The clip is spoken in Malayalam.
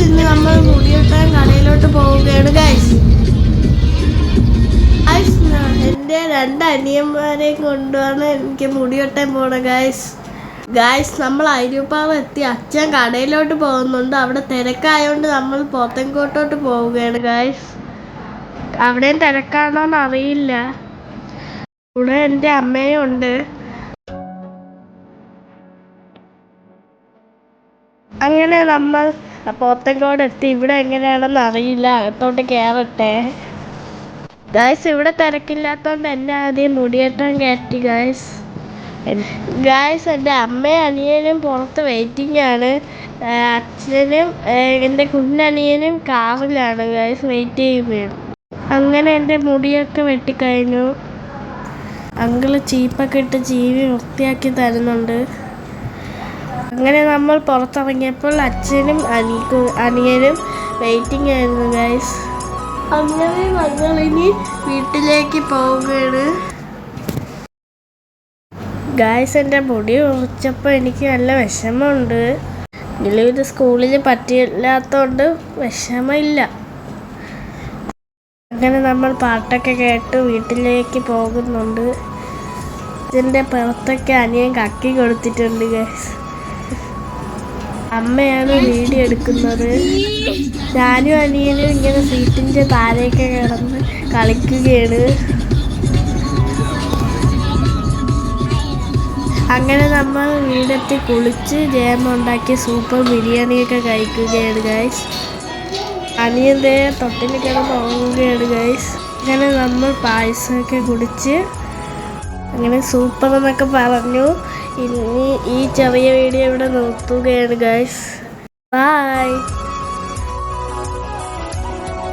ഇന്ന് നമ്മൾ മുടിവെട്ടാൻ കടയിലോട്ട് പോവുകയാണ് ഗൈസ്. എൻ്റെ 2 അനിയന്മാരെയും കൊണ്ടുമാണ് എനിക്ക് മുടിവെട്ടാൻ പോകണം ഗൈസ്. നമ്മൾ അരിപ്പാറ എത്തി. അച്ഛൻ കടയിലോട്ട് പോകുന്നുണ്ട്. അവിടെ തിരക്കായതുകൊണ്ട് നമ്മൾ പോത്തൻകോട്ടോട്ട് പോവുകയാണ് ഗൈസ്. അവിടെയും തിരക്കാണോന്ന് അറിയില്ല. ഇവിടെ എൻ്റെ അമ്മയും ഉണ്ട്. അങ്ങനെ നമ്മൾ പോത്തൻകോട് എത്തി. ഇവിടെ എങ്ങനെയാണെന്ന് അറിയില്ല. അകത്തോട്ട് കയറട്ടെ ഗൈസ്. ഇവിടെ തിരക്കില്ലാത്തതുകൊണ്ട് എന്നെ ആദ്യം മുടിയേറ്റാൻ കയറ്റി ഗൈസ്. എൻ്റെ അമ്മയും അനിയനും പുറത്ത് വെയിറ്റിംഗ് ആണ്. അച്ഛനും എൻ്റെ കുഞ്ഞനിയനും കാറിലാണ് ഗൈസ് വെയിറ്റ് ചെയ്യുന്നത്. അങ്ങനെ എൻ്റെ മുടിയൊക്കെ വെട്ടിക്കഴിഞ്ഞു. അങ്കിള് ചീപ്പൊക്കെ ഇട്ട് ചീവി വൃത്തിയാക്കി തരുന്നുണ്ട്. അങ്ങനെ നമ്മൾ പുറത്തിറങ്ങിയപ്പോൾ അച്ഛനും അനിയനും വെയിറ്റിംഗ് ആയിരുന്നു ഗൈസ്. അങ്ങനെ ഞങ്ങളിനി വീട്ടിലേക്ക് പോവുകയാണ് ഗൈസ്. എൻ്റെ മുടി മുറിച്ചപ്പോൾ എനിക്ക് നല്ല വിഷമമുണ്ട്. ഇത് സ്കൂളിൽ പറ്റില്ലാത്തതുകൊണ്ട് വിഷമമില്ല. അങ്ങനെ നമ്മൾ പാട്ടൊക്കെ കേട്ട് വീട്ടിലേക്ക് പോകുന്നുണ്ട്. ഇതിൻ്റെ പുറത്തൊക്കെ അനിയൻ കക്കി കൊടുത്തിട്ടുണ്ട് ഗൈസ്. അമ്മയാണ് വീഡിയോ എടുക്കുന്നത്. ഞാനും അനിയനും ഇങ്ങനെ സീറ്റിൻ്റെ താഴെയൊക്കെ കിടന്ന് കളിക്കുകയാണ്. അങ്ങനെ നമ്മൾ വീടെത്തി കുളിച്ച് ജയമുണ്ടാക്കി സൂപ്പർ ബിരിയാണിയൊക്കെ കഴിക്കുകയാണ് ഗൈസ്. അനിയൻ്റെ തൊട്ടിൽ കിടന്ന് ഉറങ്ങുകയാണ് ഗൈസ്. അങ്ങനെ നമ്മൾ പായസമൊക്കെ കുടിച്ച് അങ്ങനെ സൂപ്പർ എന്നൊക്കെ പറഞ്ഞു. ഇനി ഈ ചെറിയ വീഡിയോ ഇവിടെ നിർത്തുകയാണ് ഗൈസ്. ബൈ.